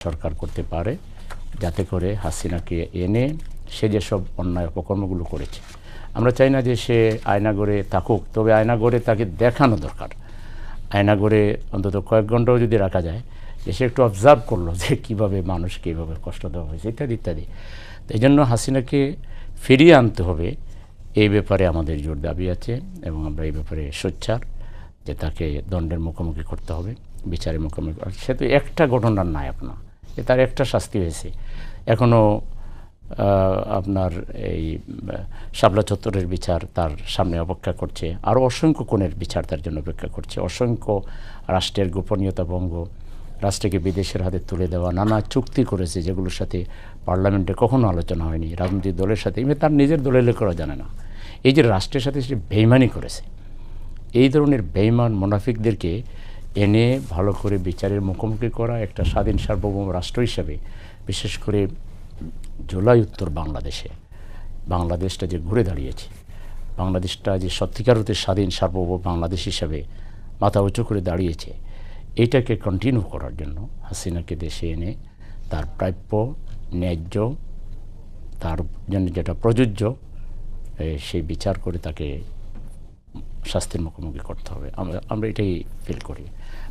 সরকার করতে পারে, যাতে করে হাসিনাকে এনে সে যেসব অন্যায় অপকর্মগুলো করেছে, আমরা চাই না যে সে আয়নাঘরে থাকুক, তবে আয়নাঘরে তাকে দেখানো দরকার। আয়নাঘরে অন্তত কয়েক ঘন্টাও যদি রাখা যায়, যে সে একটু অবজার্ভ করলো যে কীভাবে মানুষকে এইভাবে কষ্ট দেওয়া হয়েছে ইত্যাদি ইত্যাদি। তো এই জন্য হাসিনাকে ফিরিয়ে আনতে হবে, এই ব্যাপারে আমাদের জোর দাবি আছে এবং আমরা এই ব্যাপারে সোচ্চার যে তাকে দণ্ডের মুখোমুখি করতে হবে, বিচারের মুখোমুখি। সে তো একটা ঘটনার নায়ক না, যে তার একটা শাস্তি হয়েছে, এখনও আপনার এই শাপলা চত্বরের বিচার তার সামনে অপেক্ষা করছে, আরও অসংখ্য কোণের বিচার তার জন্য অপেক্ষা করছে, অসংখ্য রাষ্ট্রের গোপনীয়তা ভঙ্গ, রাষ্ট্রকে বিদেশের হাতে তুলে দেওয়া, নানা চুক্তি করেছে যেগুলোর সাথে পার্লামেন্টে কখনো আলোচনা হয়নি, রাজনৈতিক দলের সাথে, এমনি তার নিজের দলের লোকেরা জানে না। এই যে রাষ্ট্রের সাথে সে বেইমানি করেছে, এই ধরনের বেইমান মুনাফিকদেরকে এনে ভালো করে বিচারের মুখোমুখি করা, একটা স্বাধীন সার্বভৌম রাষ্ট্র হিসাবে, বিশেষ করে জুলাই উত্তর বাংলাদেশটা যে ঘুরে দাঁড়িয়েছে, বাংলাদেশটা যে সত্যিকার অর্থে স্বাধীন সার্বভৌম বাংলাদেশ হিসাবে মাথা উঁচু করে দাঁড়িয়েছে, এইটাকে কন্টিনিউ করার জন্য হাসিনাকে দেশে এনে তার প্রাপ্য, ন্যায্য, তার জন্য যেটা প্রযোজ্য, সেই বিচার করে তাকে শাস্তির মুখোমুখি করতে হবে। আমরা এটাই ফিল করি।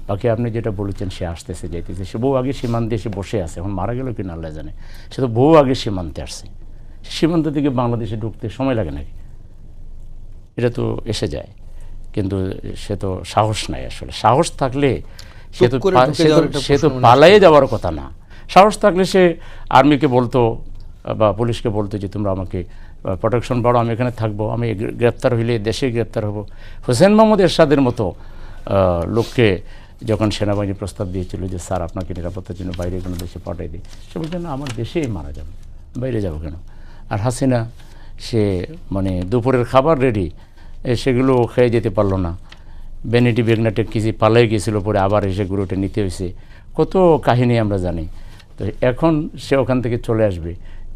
বাকি আপনি যেটা বলেছেন সে আসতেছে যাইতেছে, সে বহু আগে সীমান্তে এসে বসে আছে, এখন মারা গেল কিনা আল্লাহ জানে। সে তো বহু আগে সীমান্তে আসছে, সীমান্ত থেকে বাংলাদেশে ঢুকতে সময় লাগে নাকি? এটা তো এসে যায়, কিন্তু সে তো সাহস নাই। আসলে সাহস থাকলে সে তো পালাইয়ে যাওয়ার কথা না। সাহস থাকলে সে আর্মিকে বলতো বা পুলিশকে বলতো যে তোমরা আমাকে প্রোটেকশন বাড়ো, আমি এখানে থাকবো, আমি গ্রেপ্তার হইলে দেশে গ্রেপ্তার হব। হোসেন মোহাম্মদ এরশাদের মতো লোককে যখন সেনাবাহিনী প্রস্তাব দিয়েছিল যে স্যার আপনাকে নিরাপত্তার জন্য বাইরে কোনো দেশে পাঠাই দিই, সে বলছেন না, আমার দেশেই মারা যাবে, বাইরে যাবো কেন? আর হাসিনা সে মানে দুপুরের খাবার রেডি, সেগুলো খেয়ে যেতে পারলো না, বেনেটি বেগনাটে কিছু পালাই গিয়েছিল, পরে আবার এসে গুরুটা নিতে হয়েছে, কত কাহিনী আমরা জানি। তো এখন সে ওখান থেকে চলে আসবে,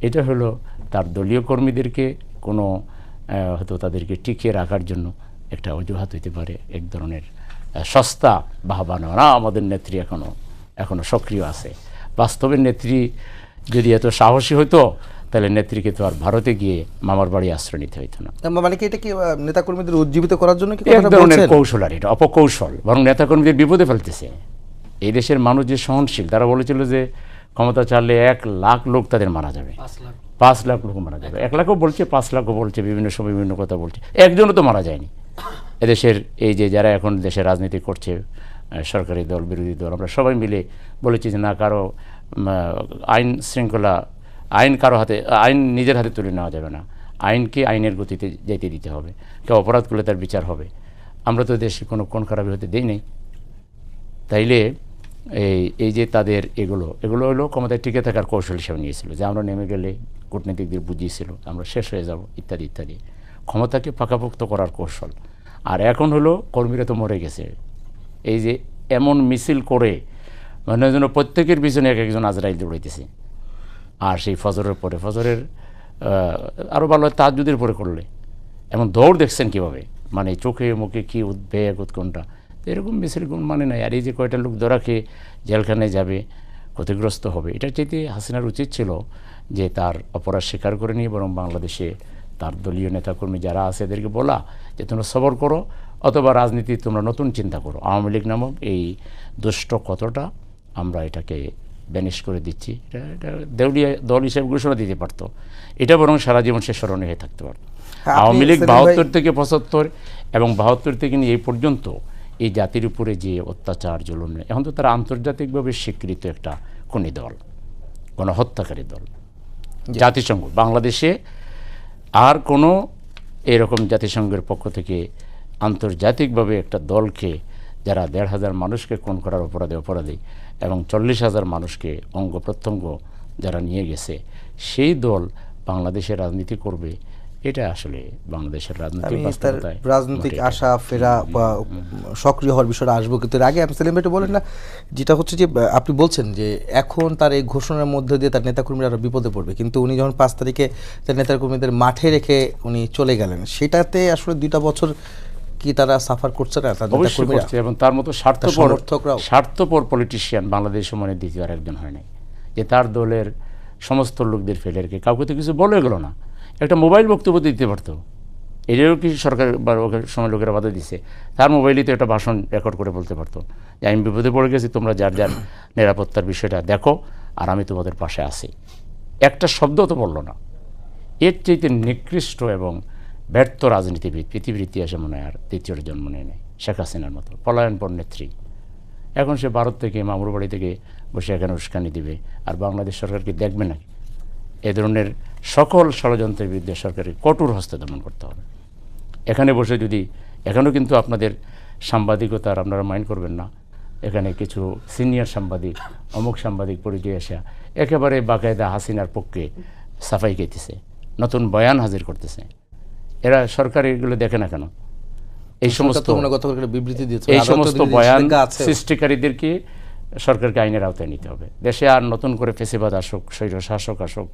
এটা হলো তার দলীয় কর্মীদেরকে কোনো হয়তো তাদেরকে টিকিয়ে রাখার জন্য একটা অজুহাত হইতে পারে, এক ধরনের সস্তা বাহবানো। না, আমাদের নেত্রী এখনো সক্রিয় আছে। বাস্তবের নেত্রী যদি এত সাহসী হতো, তাহলে নেত্রীকে তো আর ভারতে গিয়ে মামার বাড়ি আশ্রয় নিতে হইতো না। মানে কি এটা কি নেতাকর্মীদের উজ্জীবিত করার জন্য এক ধরনের কৌশল, আর এটা অপকৌশল, বরং নেতাকর্মীদের বিপদে ফেলতেছে। এই দেশের মানুষ যে সহনশীল, তারা বলেছিল যে ক্ষমতা চাললে 1 লাখ লোক তাদের মারা যাবে, 5 লাখ লোক মারা যাবে। 1 লাখও বলছে, 5 লাখও বলছে, বিভিন্ন সময় বিভিন্ন কথা বলছে, একজনও তো মারা যায়নি। এদেশের এই যে যারা এখন দেশে রাজনীতি করছে, সরকারি দল, বিরোধী দল, আমরা সবাই মিলে বলেছি যে না, কারো আইন শৃঙ্খলা, আইন নিজের হাতে তুলে নেওয়া যাবে না, আইনকে আইনের গতিতে যেতে দিতে হবে, কেউ অপরাধ করলে তার বিচার হবে। আমরা তো দেশে কোনো কোন খারাপি হতে দেই নাই। তাইলে এই যে তাদের এগুলো হলো ক্ষমতায় টিকে থাকার কৌশল হিসেবে নিয়েছিল, যে আমরা নেমে গেলে কূটনীতিকদের বুঝিয়েছিল আমরা শেষ হয়ে যাব ইত্যাদি ইত্যাদি, ক্ষমতাকে পাকাপোক্ত করার কৌশল। আর এখন হলো কর্মীরা তো মরে গেছে, এই যে এমন মিছিল করে মানে যেন প্রত্যেকের পিছনে এক একজন আজরাইল দৌড়াইতেছে। আর সেই ফজরের আরও ভালো হয় তাহাজ্জুদের পরে করলে, এমন দৌড় দেখছেন কীভাবে, মানে চোখে মুখে কী উদ্বেগ উৎকণ্ঠা, এরকম মিছিল কোন মানে নাই। আর এই যে কয়টা লোক ধরা খেয়ে জেলখানায় যাবে, ক্ষতিগ্রস্ত হবে, এটার চাইতে হাসিনার উচিত ছিল যে তার অপরাধ স্বীকার করে নিয়ে বরং বাংলাদেশে তার দলীয় নেতাকর্মী যারা আছে এদেরকে বলা যে তোমরা সবর করো, অথবা রাজনীতি তোমরা নতুন চিন্তা করো। আওয়ামী লীগ নামক এই দুষ্ট কতটা আমরা এটাকে ব্যানিশ করে দিচ্ছি, এটা দেউলিয়া দল হিসেবে ঘোষণা দিতে পারতো, এটা বরং সারা জীবন সে স্মরণীয় হয়ে থাকতে পারত। আওয়ামী লীগ 72 থেকে 75 এবং 72 থেকে নিয়ে এই পর্যন্ত এই জাতির উপরে যে অত্যাচার জুলুম, এখন তো তারা আন্তর্জাতিকভাবে স্বীকৃত একটা খুনি দল, গণহত্যাকারী দল। জাতিসংঘ বাংলাদেশে আর কোনো এরকম জাতিসংঘের পক্ষ থেকে আন্তর্জাতিকভাবে একটা দলকে যারা 1,500 মানুষকে খুন করার অপরাধী এবং 40,000 মানুষকে অঙ্গ প্রত্যঙ্গ যারা নিয়ে গেছে, সেই দল বাংলাদেশের রাজনীতি করবে, এটা আসলে বাংলাদেশের রাজনৈতিক আশা ফেরা বা সক্রিয় হওয়ার বিষয়টা আসবো। কিন্তু এর আগে আপনি সেলিম ভাই বলেন না, যেটা হচ্ছে যে আপনি বলছেন যে এখন তার এই ঘোষণার মধ্যে দিয়ে তার নেতাকর্মীরা আরও বিপদে পড়বে, কিন্তু উনি যখন 5 তারিখে তার নেতাকর্মীদের মাঠে রেখে উনি চলে গেলেন, সেটাতে আসলে 2টা বছর কি তারা সাফার করছে না? এবং তার মতো স্বার্থপর পলিটিশিয়ান বাংলাদেশ মানে দ্বিতীয় আর একজন হয় নাই। যে তার দলের সমস্ত লোকদের ফেলে রেখে কাউকে তো কিছু বলে গেল না, একটা মোবাইল বক্তব্য দিতে পারতো। এটাও কি সরকার বা ওকে সময় লোকেরা বাধা দিচ্ছে, তার মোবাইলেই তো একটা ভাষণ রেকর্ড করে বলতে পারতো যে আমি বিপদে পড়ে গেছি, তোমরা যার যার নিরাপত্তার বিষয়টা দেখো আর আমি তোমাদের পাশে আছি। একটা শব্দ তো বললো না। এর চাইতে নিকৃষ্ট এবং ব্যর্থ রাজনীতিবিদ পৃথিবীর ইতিহাসে মনে হয় আর দ্বিতীয় জন্ম নেয় নেই, শেখ হাসিনার মতো পলায়নপর নেত্রী। এখন সে ভারত থেকে মামুর বাড়ি থেকে বসে এখানে উস্কানি দিবে, আর বাংলাদেশ সরকারকে দেখবে নাকি? এ ধরনের সকল ষড়যন্ত্রের বিরুদ্ধে সরকারের কঠোর হস্তে দমন করতে হবে। এখানে বসে যদি, এখানেও কিন্তু আপনাদের সাংবাদিকতার আপনারা মাইন্ড করবেন না, এখানে কিছু সিনিয়র সাংবাদিক অমুক সাংবাদিক পরিচয় আসা একেবারে বাকায়দা হাসিনার পক্ষে সাফাই গাইতেছে, নতুন বয়ান হাজির করতেছে। এরা সরকার এগুলো দেখে না কেন? এই সমস্ত বয়ান সৃষ্টিকারীদেরকে সরকারকে আইনের আওতায় নিতে হবে। দেশে আর নতুন করে ফেসিবাদ আসুক, স্বৈর শাসক আসুক,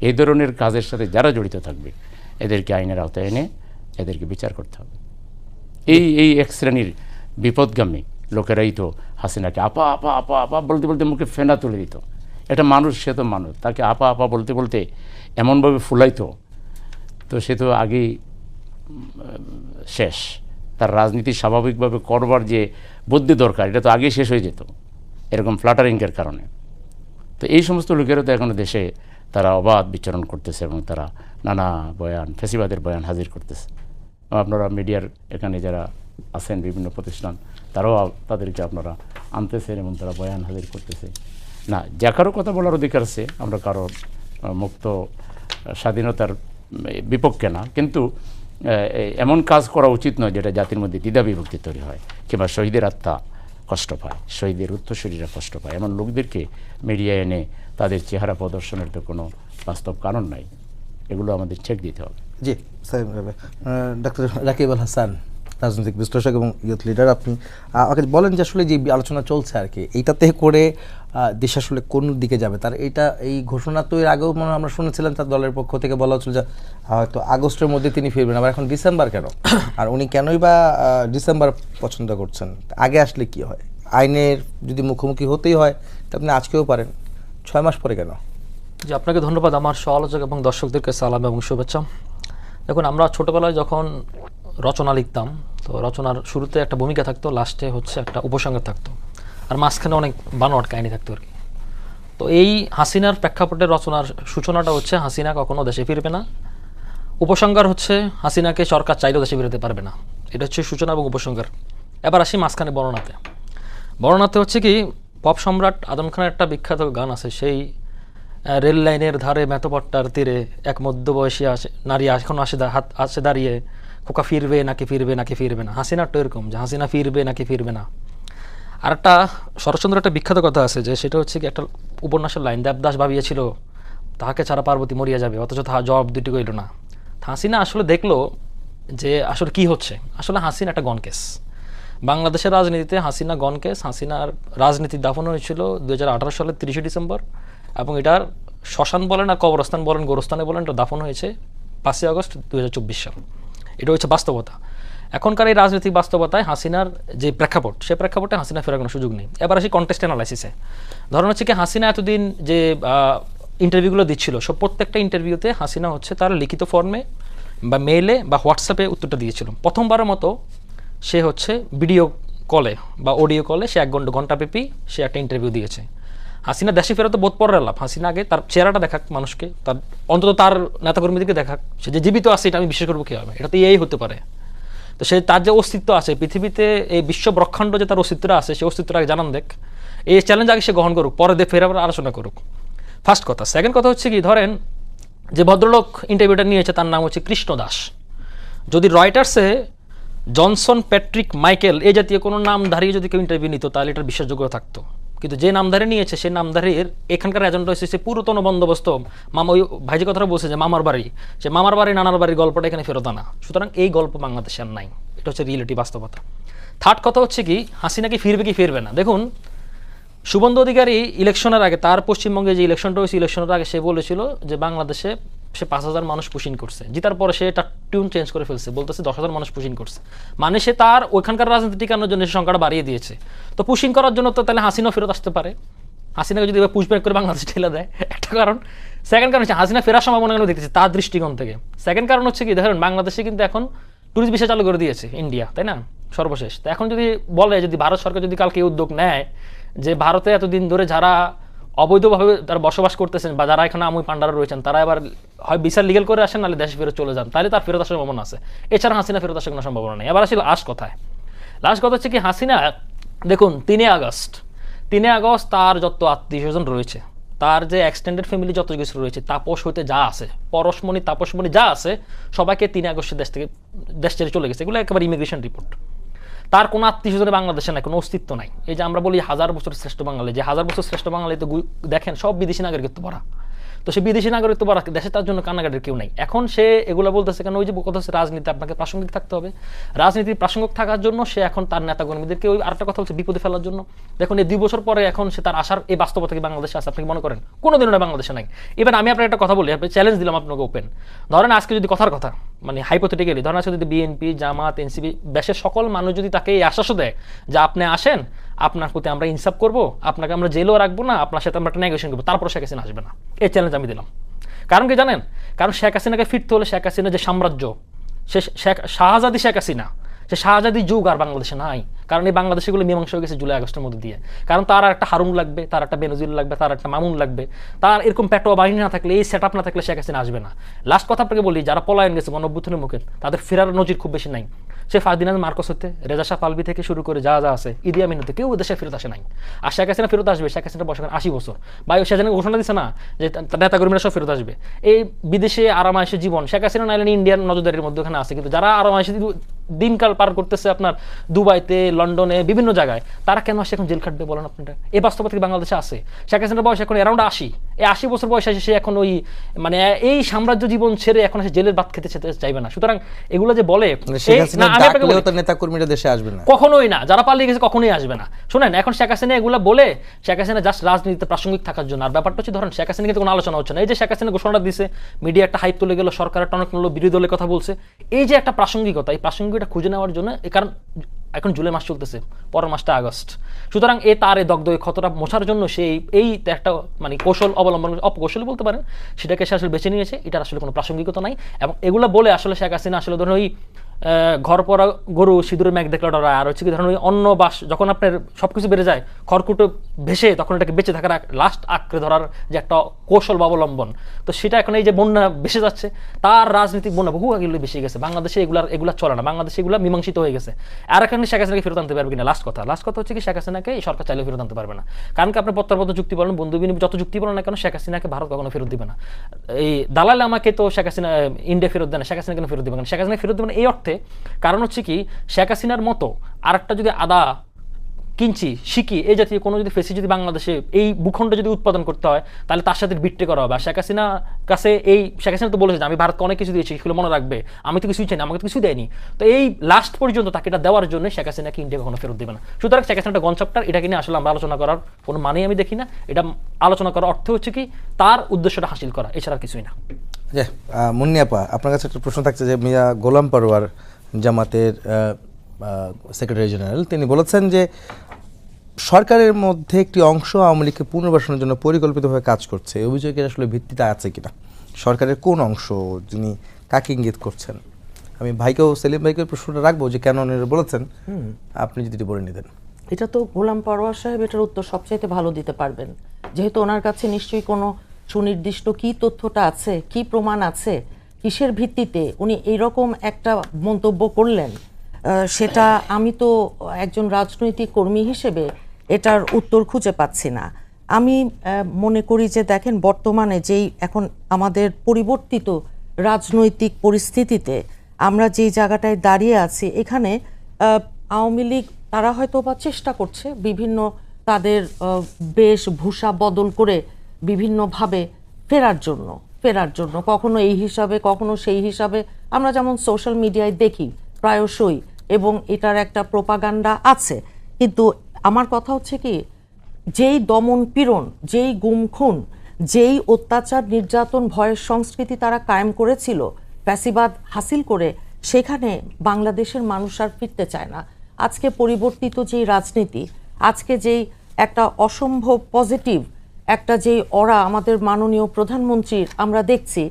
এই ধরনের কাজের সাথে যারা জড়িত থাকবে এদেরকে আইনের আওতায় এনে এদেরকে বিচার করতে হবে। এই এক শ্রেণীর বিপদগামী লোকেরাই তো হাসিনাকে আপা আপা আপা আপা বলতে বলতে মুখে ফেনা তুলে দিত। এটা মানুষ, সে তো মানুষ, তাকে আপা আপা বলতে বলতে এমনভাবে ফুলাইতো, তো সে তো আগেই শেষ। তার রাজনীতি স্বাভাবিকভাবে করবার যে বুদ্ধি দরকার এটা তো আগেই শেষ হয়ে যেত এরকম ফ্লাটারিংয়ের কারণে। তো এই সমস্ত লোকেরা তো এখনও দেশে তারা অবাধ বিচরণ করতেছে এবং তারা নানা বয়ান, ফেসিবাদের বয়ান হাজির করতেছে। আপনারা মিডিয়ার এখানে যারা আছেন বিভিন্ন প্রতিষ্ঠান, তারাও তাদেরকে আপনারা আনতেছেন এবং তারা বয়ান হাজির করতেছে। না, যে কারো কথা বলার অধিকার আছে, আমরা কারো মুক্ত স্বাধীনতার বিপক্ষে না, কিন্তু এমন কাজ করা উচিত নয় যেটা জাতির মধ্যে দ্বিধা বিভক্তি তৈরি হয় কিংবা শহীদের আত্মা কষ্ট পায়, শহীদের উত্তরসূরিরা কষ্ট পায়। এমন লোকদেরকে মিডিয়ায় এনে তাদের চেহারা প্রদর্শনের তো কোনো বাস্তব কারণ নাই। এগুলো আমাদের চেক দিতে হবে। জি স্যার, ডাক্তার রাকিব আল হাসান, রাজনৈতিক বিশ্লেষক এবং ইউথ লিডার, আপনি আমাকে বলেন যে আসলে যে আলোচনা চলছে আর কি, এইটাতে করে দেশ আসলে কোন দিকে যাবে? তার এই ঘোষণা তো এর আগেও মনে আমরা শুনেছিলাম তার দলের পক্ষ থেকে বলা হচ্ছিল যে হয়তো আগস্টের মধ্যে তিনি ফিরবেন, আবার এখন ডিসেম্বর কেন? আর উনি কেনই বা ডিসেম্বর পছন্দ করছেন? আগে আসলে কি হয়? আইনের যদি মুখোমুখি হতেই হয় তা আপনি আজকেও পারেন, 6 মাস পরে কেন? জি, আপনাকে ধন্যবাদ। আমার সহ-আলোচক এবং দর্শকদেরকে সালাম এবং শুভেচ্ছা। দেখুন, আমরা ছোটোবেলায় যখন রচনা লিখতাম, তো রচনার শুরুতে একটা ভূমিকা থাকতো, লাস্টে হচ্ছে একটা উপসংহার থাকতো, আর মাঝখানে অনেক বানোয়াট কাহিনী থাকতো আর কি। তো এই হাসিনার প্রেক্ষাপটে রচনার সূচনাটা হচ্ছে হাসিনা কখনো দেশে ফিরবে না, উপসংহার হচ্ছে হাসিনাকে সরকার চাইলেও দেশে ফিরতে পারবে না। এটা হচ্ছে সূচনা এবং উপসংহার। এবার আসি মাঝখানে বর্ণনাতে। বর্ণনাতে হচ্ছে কি, পপ সম্রাট আদম খানের একটা বিখ্যাত গান আছে, সেই রেল লাইনের ধারে মেতপট্টার তীরে এক মধ্যবয়সী নারী এখন আসে দাঁড়িয়ে, খোকা ফিরবে নাকি ফিরবে নাকি ফিরবে না। হাসিনারটা এরকম যে হাসিনা ফিরবে নাকি ফিরবে না। আর একটা শরৎচন্দ্রের একটা বিখ্যাত কথা আছে যে সেটা হচ্ছে কি, একটা উপন্যাসের লাইন, দেবদাস ভাবিয়েছিল তাহাকে ছাড়া পার্বতী মরিয়া যাবে, অথচ তাহা জবাব দুটি কইল না। হাসিনা আসলে দেখলো যে আসলে কি হচ্ছে। আসলে হাসিনা একটা গণকেস, বাংলাদেশের রাজনীতিতে হাসিনা গণকেস। হাসিনার রাজনীতি দাফন হয়েছিল 2018 সালের 30 ডিসেম্বর, এবং এটার শ্মশান বলেন আর কবরস্থান বলেন, গোরস্থানে বলেন, এটা দাফন হয়েছে 5 আগস্ট 2024 সাল। এটা হচ্ছে বাস্তবতা। এখনকার এই রাজনৈতিক বাস্তবতায় হাসিনার যে প্রেক্ষাপট, সে প্রেক্ষাপটে হাসিনা ফেরার কোনো সুযোগ নেই। এবার আসি কন্টেস্ট অ্যানালাইসিসে। ধরুন হচ্ছে কি, হাসিনা এতদিন যে ইন্টারভিউগুলো দিচ্ছিল, সব প্রত্যেকটা ইন্টারভিউতে হাসিনা হচ্ছে তার লিখিত ফর্মে বা মেইলে বা হোয়াটসঅ্যাপে উত্তরটা দিয়েছিল। প্রথমবারের মতো সে হচ্ছে ভিডিও কলে বা অডিও কলে সে 1 ঘন্টাব্যাপী সে একটা ইন্টারভিউ দিয়েছে। হাসিনা দেশে ফেরত বোধ পরের লাভ। হাসিনা আগে তার চেহারাটা দেখাক মানুষকে, তার অন্তত তার নেতাকর্মীদেরকে দেখাক, সে যে জীবিত আছে এটা আমি বিশ্বাস করবো কীভাবে, এটা তো এই হতে পারে। তো সে তার যে অস্তিত্ব আছে পৃথিবীতে, এই বিশ্ব ব্রহ্মাণ্ড যে তার অস্তিত্বটা আছে, সেই অস্তিত্বটা আগে জানান দেখ। এই চ্যালেঞ্জ আগে সে গ্রহণ করুক, পরে ফেরাবার আলোচনা করুক। ফার্স্ট কথা। সেকেন্ড কথা হচ্ছে কি, ধরেন যে ভদ্রলোক ইন্টারভিউটা নিয়েছে তার নাম হচ্ছে কৃষ্ণ দাস। যদি রয়টার্সে জনসন, প্যাট্রিক, মাইকেল এই জাতীয় কোনো নামধারী যদি কেউ ইন্টারভিউ নিত তাহলে এটার বিশ্বাসযোগ্য থাকতো। কিন্তু যে নামধারী নিয়েছে সেই নামধারীর এখানকার এজেন্ডা হচ্ছে সে পুরাতন বন্দোবস্ত, মামা, ওই ভাইজি কথাটা বলছে যে মামার বাড়ি, সে মামার বাড়ি নানার বাড়ির গল্পটা এখানে ফেরত আনা। সুতরাং এই গল্প বাংলাদেশে আর নাই, এটা হচ্ছে রিয়েলিটি, বাস্তবতা। থার্ড কথা হচ্ছে কি, হাসিনা কি ফিরবে কি ফিরবে না। দেখুন, শুভেন্দু অধিকারী ইলেকশনের আগে, তার পশ্চিমবঙ্গে যে ইলেকশনটা হয়েছে, ইলেকশনের আগে সে বলেছিল যে বাংলাদেশে সে 5,000 মানুষ পুশিং করছে। জিতার পরে সে এটা টিউন চেঞ্জ করে ফেলছে, বলতেছে 10,000 মানুষ পুশিং করছে। মানে সে তার ওইখানকার রাজনীতি টিকানোর জন্য সে সংখ্যাটা বাড়িয়ে দিয়েছে। তো পুশিং করার জন্য তো তাহলে হাসিনা ফেরত আসতে পারে, হাসিনাকে যদি পুশব্যাক করে বাংলাদেশ ঠেলে দেয়, একটা কারণ। সেকেন্ড কারণ হচ্ছে হাসিনা ফেরার সম্ভাবনা দেখতেছি তার দৃষ্টিকোণ থেকে। সেকেন্ড কারণ হচ্ছে কি, দেখেন বাংলাদেশে কিন্তু এখন ট্যুরিস্ট ভিসা চালু করে দিয়েছে ইন্ডিয়া, তাই না, সর্বশেষ। তো এখন যদি বলে, যদি ভারত সরকার যদি কালকে উদ্যোগ নেয় যে ভারতে এতদিন ধরে যারা অবৈধভাবে তারা বসবাস করতেছেন বা যারা এখানে আমুই পান্ডারা রয়েছেন, তারা এবার হয় ভিসা লিগেল করে আসেন, নাহলে দেশে ফেরত চলে যান, তাহলে তার ফেরত আসার সম্ভাবনা আছে। এছাড়া হাসিনা ফেরত আসার কোনো সম্ভাবনা নেই। এবার আসলে লাস্ট কথায়, লাস্ট কথা হচ্ছে কি, হাসিনা দেখুন 3 আগস্ট তার যত আত্মীয় স্বজন রয়েছে, তার যে এক্সটেন্ডেড ফ্যামিলি যত কিছু রয়েছে, তাপস হইতে যা আছে, পরশমণি তাপসমণি যা আছে, সবাইকে 3 আগস্টে দেশ ছেড়ে চলে গেছে। এগুলো একেবারে ইমিগ্রেশন রিপোর্ট। তার কোনো আত্মীয় স্বজনের বাংলাদেশে নাই, কোনো অস্তিত্ব নাই। এই যে আমরা বলি 1000 বছর শ্রেষ্ঠ বাঙালি, যে 1000 বছর শ্রেষ্ঠ বাঙালি তো দেখেন সব বিদেশি নাগরিকত্ব ভরা। তো সে বিদেশি নাগরিকত্ব ভরা দেশে, তার জন্য কান্নাকাটির কেউ নাই। এখন সে এগুলো বলতেছে কেন, ওই যে কথা হচ্ছে রাজনীতি আপনাকে প্রাসঙ্গিক থাকতে হবে। রাজনীতির প্রাসঙ্গিক থাকার জন্য সে এখন তার নেতাকর্মীদেরকে ওই আরেকটা কথা হচ্ছে বিপদে ফেলার জন্য। দেখুন এই 2 বছর পরে এখন সে তার আসার এই বাস্তবতা কি বাংলাদেশে আছে? আপনি মনে করেন কোনোদিনও না বাংলাদেশে নাই। এবার আমি আপনাকে একটা কথা বলি, চ্যালেঞ্জ দিলাম আপনাকে ওপেন। ধরেন আজকে যদি কথার কথা মানে হাইপোথেটিক্যালি ধরেন আজকে যদি বিএনপি, জামাত, এনসিপি, দেশের সকল মানুষ যদি তাকে এই আশ্বাসও দেয় যে আপনি আসেন, আপনার প্রতি আমরা ইনসাফ করবো, আপনাকে আমরা জেলেও রাখবো না, আপনার সাথে আমরা একটা নেগোশিয়েশন করবো, তারপর শেখ হাসিনা আসবে না। এই চ্যালেঞ্জ আমি দিলাম। কারণ কি জানেন? কারণ শেখ হাসিনাকে ফিরতে হলে শেখ হাসিনা যে সাম্রাজ্য, সে শাহজাদি শেখ হাসিনা, সে শাহজাদি যুগ আর বাংলাদেশে নাই। কারণ এই বাংলাদেশে গুলো মীমাংসা হয়ে গেছে জুলাই আগস্টের মধ্যে দিয়ে। কারণ তার একটা হারুন লাগবে, তার একটা বেনজির লাগবে, তার একটা মামুন লাগবে। তার এরকম পেটোয়া বাহিনী না থাকলে, এই সেট আপ না থাকলে শেখ হাসিনা আসবে না। লাস্ট কথা আপনাকে বলি, যারা পলায়ন গেছে গণঅভ্যুত্থানের মুখে, তাদের ফেরার নজির খুব বেশি নাই। সে ফার্দিনান্দ মার্কোস হতে, রেজা শাহ পালভি থেকে শুরু করে যা যা আছে, ইদি আমিন হতে, কেউ দেশে ফেরত আসে নাই। আর শেখ হাসিনা ফেরত আসবে, শেখ হাসিনা বসে 80 বছর বা সে যেন ঘোষণা দিচ্ছে না যে নেতাকর্মীরা সব ফেরত আসবে। এই বিদেশে আরামায়েশের জীবন শেখ হাসিনা নাইলে ইন্ডিয়ান নজরদারির মধ্যে ওখানে আছে, কিন্তু যারা আরামায়েশে দিনকাল পার করতেছে আপনার দুবাইতে, লন্ডনে, বিভিন্ন জায়গায়, তারা কেন আসে এখন জেল খাটবে বলেন আপনারা? এই বাস্তবতা কি বাংলাদেশে আছে? শেখ হাসিনার বয়স এখন অ্যারাউন্ড 80। এই 80 বছর বয়সে এসে সে এখন ওই মানে এই সাম্রাজ্য জীবন ছেড়ে এখন সে জেলের ভাত খেতে চাইবে না। সুতরাং এগুলো যে বলে নেতাকর্মীরা দেশে আসবে না, কখনোই না, যারা পালিয়ে গেছে কখনোই আসবে না। শোনেন, এখন শেখ হাসিনা এগুলো বলে, শেখ হাসিনা জাস্ট রাজনীতিতে প্রাসঙ্গিক থাকার জন্য। আর ব্যাপারটা হচ্ছে ধরেন শেখ হাসিনা কিন্তু কোনো আলোচনা হচ্ছে না। এই যে শেখ হাসিনা ঘোষণা দিয়েছে, মিডিয়া একটা হাইপ তুলে গেল, সরকারের টনক নড়লো, বিরোধী দলের কথা বলছে, এই যে একটা প্রাসঙ্গিকতা, এই প্রাসঙ্গিকতা খুঁজে নেওয়ার জন্য। কারণ এখন জুলাই মাস চলতেছে, পরের মাসটা আগস্ট। সুতরাং তার এই দগ্ধ ক্ষতটা মোছার জন্য সে এই একটা মানে কৌশল অবলম্বন, অপকৌশল বলতে পারেন, সেটাকে সে আসলে বেছে নিয়েছে। এটার আসলে কোনো প্রাসঙ্গিকতা নাই। এবং এগুলো বলে আসলে শেখ হাসিনা আসলে ধরুন ওই ঘর পরা গরু সিঁদুরের ম্যাগ দেখলে ডরায়। আর হচ্ছে কি ধরুন ওই অন্ন বাস যখন আপনার সবকিছু বেড়ে যায়, খড়কুটো ভেসে, তখন এটাকে বেঁচে থাকার লাস্ট আঁকড়ে ধরার যে একটা কৌশল বা অবলম্বন, তো সেটা এখন এই যে বন্যা ভেসে যাচ্ছে, তার রাজনৈতিক বন্যা বহু আগে বেশি গেছে। বাংলাদেশে এগুলা চলে না, বাংলাদেশে এগুলো মীমাংসিত হয়ে গেছে। আর এখানে শেখ হাসিনাকে ফেরত আনতে পারবে কিনা, লাস্ট কথা হচ্ছে কি শেখ হাসিনাকে এই সরকার চাইলেও ফেরত আনতে পারবে না। কারণ কি আপনি প্রত্যাবর্তন চুক্তি বলেন, বন্ধু বিনিময় যত চুক্তি বলেন না কেন, শেখ হাসিনাকে ভারত কখনো ফেরত দিবে না। এই দালাল আমাকে তো শেখ হাসিনা ইন্ডিয়া ফেরত দেয় না, শেখ হাসিনা কেন ফেরত দিবে না? শেখ হাসিনা ফেরত দেবে না এই অর্থে, কারণ হচ্ছে কি শেখ হাসিনার মতো আরেকটা যদি আদা কিনছি শিখি এই জাতীয় কোনো যদি ফেসি যদি বাংলাদেশে এই ভূখণ্ডে যদি উৎপাদন করতে হয়, তাহলে তার সাথে বিট্রে করা হবে। আর শেখ হাসিনা কাছে শেখ হাসিনা তো বলেছে আমি ভারতকে অনেক কিছু দিয়েছি, সেগুলো মনে রাখবে, আমি তো কিছুই চাই না, আমাকে তো কিছু দেয়নি। তো এই লাস্ট পর্যন্ত তাকে এটা দেওয়ার জন্য শেখ হাসিনাকে ইন্ডিয়া কখনো ফেরত দেবে না। সুতরাং শেখ হাসিনা একটা গনচাপ্টার, এটাকে নিয়ে আসলে আমরা আলোচনা করার কোনো মানেই আমি দেখি না। এটা আলোচনা করার অর্থ হচ্ছে কি তার উদ্দেশ্যটা হাসিল করা, এছাড়া কিছুই না। মুন্নি আপা, আপনার কাছে একটা প্রশ্ন থাকছে যে মিয়া গোলাম পরওয়ার, জামাতের সেক্রেটারি জেনারেল, তিনি বলেছেন যে সরকারের মধ্যে একটি অংশ আওয়ামী লীগকে পুনর্বাসনের জন্য পরিকল্পিতভাবে কাজ করছে। এই অভিযোগের আসলে ভিত্তিতে আছে কিনা? সরকারের কোন অংশ, যিনি কাকে ইঙ্গিত করছেন? আমি ভাইকেও, সেলিম ভাইকেও প্রশ্নটা রাখবো যে কেন উনি বলেছেন, আপনি যদি বলে নিতেন। এটা তো গোলাম পরওয়ার সাহেব এটার উত্তর সবচাইতে ভালো দিতে পারবেন, যেহেতু ওনার কাছে নিশ্চয়ই কোনো সুনির্দিষ্ট কি তথ্যটা আছে, কি প্রমাণ আছে, কিসের ভিত্তিতে উনি এইরকম একটা মন্তব্য করলেন, সেটা আমি তো একজন রাজনৈতিক কর্মী হিসেবে এটার উত্তর খুঁজে পাচ্ছি না। আমি মনে করি যে দেখেন, বর্তমানে যেই এখন আমাদের পরিবর্তিত রাজনৈতিক পরিস্থিতিতে আমরা যেই জায়গাটায় দাঁড়িয়ে আছি, এখানে আওয়ামী লীগ তারা হয়তো বা চেষ্টা করছে বিভিন্ন তাদের বেশভূষা বদল করে বিভিন্নভাবে ফেরার জন্য, কখনো এই হিসাবে, কখনো সেই হিসাবে, আমরা যেমন সোশ্যাল মিডিয়ায় দেখি প্রায়শই, এবং এটার একটা প্রোপাগান্ডা আছে। কিন্তু আমার কথা হচ্ছে কি, যেই দমন পীড়ন, যেই গুম খুন, যেই অত্যাচার নির্যাতন ভয়ের সংস্কৃতি তারা কায়েম করেছিল ফ্যাসিবাদ হাসিল করে, সেখানে বাংলাদেশের মানুষ আর ফিরতে চায় না। আজকে পরিবর্তিত যেই রাজনীতি, আজকে যেই একটা অসম্ভব পজিটিভ একটা যে ওরা আমাদের মাননীয় প্রধানমন্ত্রীর আমরা দেখছি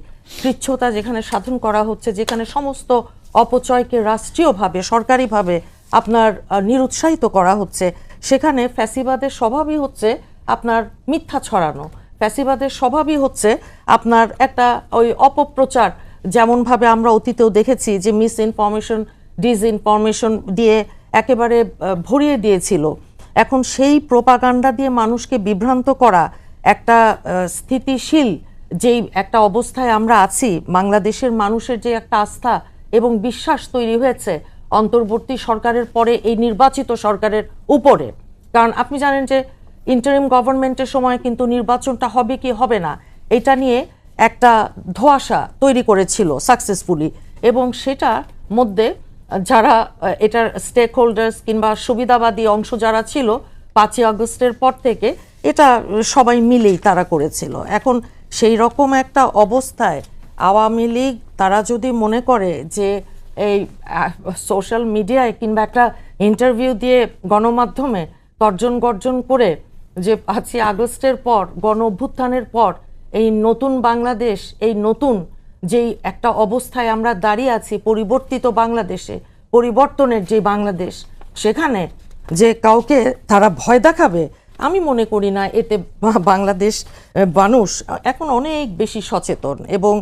কৃচ্ছতা যেখানে সাধন করা হচ্ছে, যেখানে সমস্ত অপচয়কে রাষ্ট্রীয়ভাবে সরকারিভাবে আপনার নিরুৎসাহিত করা হচ্ছে, সেখানে ফ্যাসিবাদের স্বভাবই হচ্ছে আপনার মিথ্যা ছড়ানো, ফ্যাসিবাদের স্বভাবই হচ্ছে আপনার একটা ওই অপপ্রচার, যেমনভাবে আমরা অতীতেও দেখেছি যে মিস ইনফরমেশন ডিসইনফরমেশন দিয়ে একেবারে ভরিয়ে দিয়েছিল। এখন সেই প্রোপাগান্ডা দিয়ে মানুষকে বিভ্রান্ত করা একটা স্থিতিশীল যেই একটা অবস্থায় আমরা আছি, বাংলাদেশের মানুষের যে একটা আস্থা এবং বিশ্বাস তৈরি হয়েছে অন্তর্বর্তী সরকারের পরে এই নির্বাচিত সরকারের উপরে, কারণ আপনি জানেন যে ইন্টারিম গভর্নমেন্টের সময় কিন্তু নির্বাচনটা হবে কি হবে না এটা নিয়ে একটা ধোঁয়াশা তৈরি করেছিল সাকসেসফুলি, এবং সেটার মধ্যে যারা এটার স্টেক হোল্ডার্স কিংবা সুবিধাবাদী অংশ যারা ছিল 5ই আগস্টের পর থেকে এটা সবাই মিলেই তারা করেছিল। এখন সেই রকম একটা অবস্থায় আওয়ামী লীগ তারা যদি মনে করে যে এই সোশ্যাল মিডিয়ায় কিংবা একটা ইন্টারভিউ দিয়ে গণমাধ্যমে তর্জন গর্জন করে যে 5ই আগস্টের পর গণ অভ্যুত্থানের পর এই নতুন বাংলাদেশ, এই নতুন যেই একটা অবস্থায় আমরা দাঁড়িয়ে আছি পরিবর্তিত বাংলাদেশে, পরিবর্তনের যে বাংলাদেশ, সেখানে যে কাউকে তারা ভয় দেখাবে আমি মনে করি না। এতে বাংলাদেশ মানুষ এখন অনেক বেশি সচেতন, এবং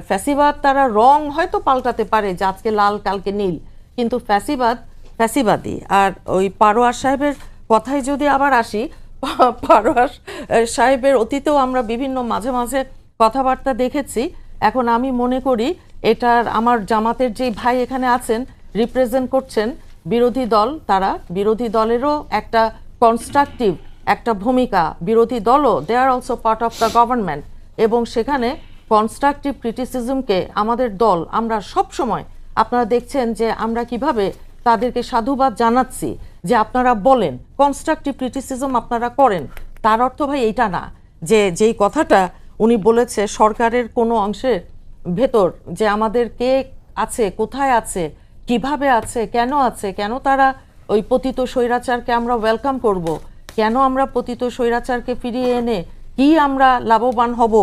ফ্যাসিবাদ তারা রং হয়তো পাল্টাতে পারে যে আজকে লাল কালকে নীল, কিন্তু ফ্যাসিবাদ ফ্যাসিবাদী। আর ওই পারোয়ার সাহেবের কথায় যদি আবার আসি, পারোয়ার সাহেবের অতীতেও আমরা বিভিন্ন মাঝে মাঝে কথাবার্তা দেখেছি। এখন আমি মনে করি এটার আমার জামাতের যে ভাই এখানে আছেন রিপ্রেজেন্ট করছেন বিরোধী দল, তারা বিরোধী দলেরও একটা কনস্ট্রাকটিভ একটা ভূমিকা, বিরোধী দলও they are also part of the government, এবং সেখানে কনস্ট্রাকটিভ ক্রিটিসিজমকে আমাদের দল আমরা সব সময় আপনারা দেখছেন যে আমরা কিভাবে তাদেরকে সাধুবাদ জানাচ্ছি যে আপনারা বলেন কনস্ট্রাকটিভ ক্রিটিসিজম আপনারা করেন। তার অর্থ ভাই এইটা না যে যেই কথাটা উনি বলেছে সরকারের কোনো অংশের ভেতর যে আমাদের কে আছে, কোথায় আছে, কিভাবে আছে, কেন তারা ওই পতিত স্বৈরাচারকে আমরা ওয়েলকাম করব, কেন আমরা পতিত স্বৈরাচারকে ফিরিয়ে এনে কি আমরা লাভবান হব,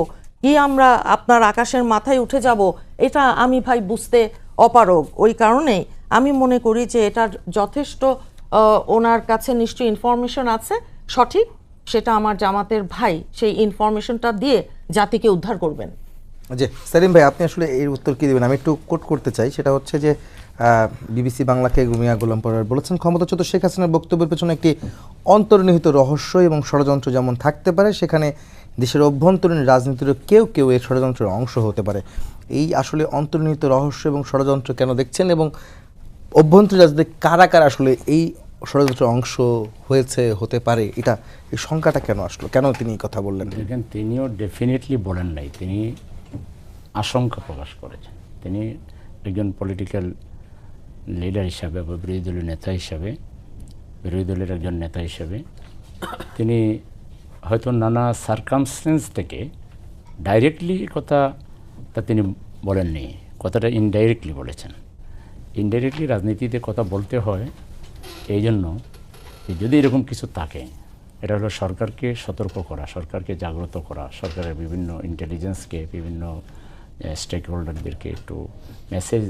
কি আমরা আপনার আকাশের মাথায় উঠে যাব, এটা আমি ভাই বুঝতে অপারগ। ওই কারণেই আমি মনে করি যে এটার যথেষ্ট ওনার কাছে নিশ্চয়ই ইনফরমেশন আছে সঠিক, সেটা আমার জামাতের ভাই সেই ইনফরমেশনটা দিয়ে জাতিকে উদ্ধার করবেন। জি সেলিম ভাই, আপনি আসলে এর উত্তর কি দেবেন? আমি একটু কোট করতে চাই, সেটা হচ্ছে যে বিবিসি বাংলাকে মিয়া গোলাম পরোয়ার বলেছেন, ক্ষমতাচ্যুত শেখ হাসিনার বক্তব্যের পেছনে একটি অন্তর্নিহিত রহস্য এবং ষড়যন্ত্র যেমন থাকতে পারে, সেখানে দেশের অভ্যন্তরীণ রাজনীতির কেউ এই ষড়যন্ত্রের অংশ হতে পারে। এই আসলে অন্তর্নিহিত রহস্য এবং ষড়যন্ত্র কেন দেখছেন, এবং অভ্যন্তরীণ রাজনীতি কারা কারা আসলে এই ষড়যন্ত্রের অংশ হতে পারে, এই সংখ্যাটা কেন আসলো, কেন তিনি এই কথা বললেন? দেখেন, তিনিও ডেফিনেটলি বলেন নাই, তিনি আশঙ্কা প্রকাশ করেছেন। তিনি একজন পলিটিক্যাল লিডার হিসাবে বা বিরোধী দলের নেতা হিসাবে, বিরোধী দলের একজন নেতা হিসাবে তিনি হয়তো নানা সার্কামস্টেন্স থেকে ডাইরেক্টলি কথাটা তিনি বলেননি, কথাটা ইনডাইরেক্টলি বলেছেন। ইনডাইরেক্টলি রাজনীতিতে কথা বলতে হয় এই জন্য যদি এরকম কিছু থাকে, এটা হলো সরকারকে সতর্ক করা, সরকারকে জাগ্রত করা, সরকারের বিভিন্ন ইন্টেলিজেন্সকে, বিভিন্ন স্টেক হোল্ডারদেরকে একটু মেসেজ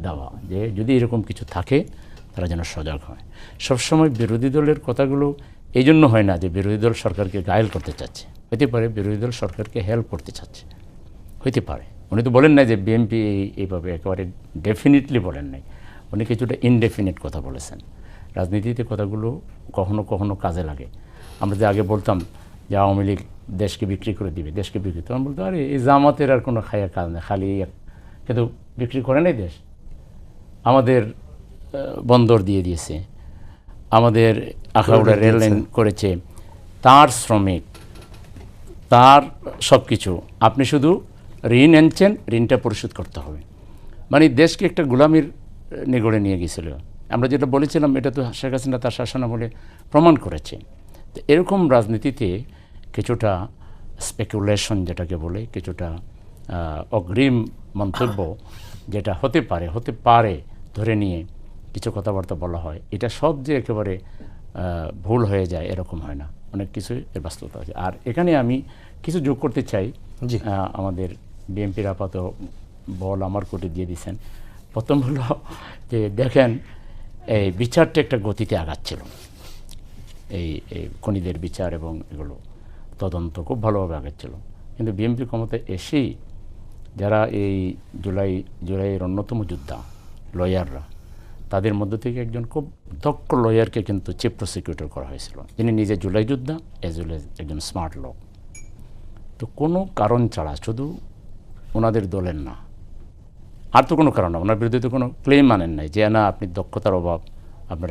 দেওয়া যে যদি এরকম কিছু থাকে তারা যেন সজাগ হয়। সবসময় বিরোধী দলের কথাগুলো এই জন্য হয় না যে বিরোধী দল সরকারকে ঘায়েল করতে চাচ্ছে, হতে পারে বিরোধী দল সরকারকে হেল্প করতে চাচ্ছে, হতে পারে। উনি তো বলেন নাই যে বিএনপি এইভাবে একেবারে ডেফিনেটলি বলেন নাই, উনি কিছুটা ইনডেফিনিট কথা বলেছেন। রাজনীতিতে কথাগুলো কখনো কখনো কাজে লাগে। আমরা যে আগে বলতাম যে আওয়ামী লীগ দেশকে বিক্রি করে দিবে, দেশকে বিক্রি, তখন বলতো আরে এই জামাতের আর কোনো খায়া কাজ নেই, খালি কিন্তু বিক্রি করে নাই দেশ। আমাদের বন্দর দিয়ে দিয়েছে, আমাদের আখাউড়া রেল লাইন করেছে, তার শ্রমিক, তার সব কিছু, আপনি শুধু ঋণ আনছেন, ঋণটা পরিশোধ করতে হবে। মানে দেশকে একটা গোলামির নিগড়ে নিয়ে গিয়েছিল। আমরা যেটা বলেছিলাম এটা তো শেখ হাসিনা তার শাসনামলে প্রমাণ করেছে। তো এরকম রাজনীতিতে কিছুটা স্পেকুলেশন যেটাকে বলে, কিছুটা অগ্রিম মন্তব্য যেটা হতে পারে ধরে নিয়ে কিছু কথাবার্তা বলা হয়, এটা সব যে একেবারে ভুল হয়ে যায় এরকম হয় না, অনেক কিছুই এর বাস্তবতা আছে। আর এখানে আমি কিছু যোগ করতে চাই। জি। আমাদের বিএনপির আপাতত বল আমার কোর্টে দিয়ে দিচ্ছেন। প্রথম হলো যে দেখেন এই বিচারটা একটা গতিতে আগাচ্ছিল, এই খুনিদের বিচার এবং এগুলো তদন্ত খুব ভালোভাবে আগাচ্ছিল। কিন্তু বিএনপি ক্ষমতায় এসেই যারা এই জুলাইয়ের অন্যতম যোদ্ধা লয়াররা, তাদের মধ্য থেকে একজন খুব দক্ষ লয়ারকে কিন্তু চিফ প্রসিকিউটর করা হয়েছিল, যিনি নিজে জুলাই যোদ্ধা এজ ওয়েল এজ একজন স্মার্ট লোক। তো কোনো কারণ ছাড়া, শুধু ওনাদের দলের না, আর তো কোনো কারণ না, ওনার বিরুদ্ধে তো কোনো ক্লেম মানেন নাই যে না আপনি দক্ষতার অভাব, আপনার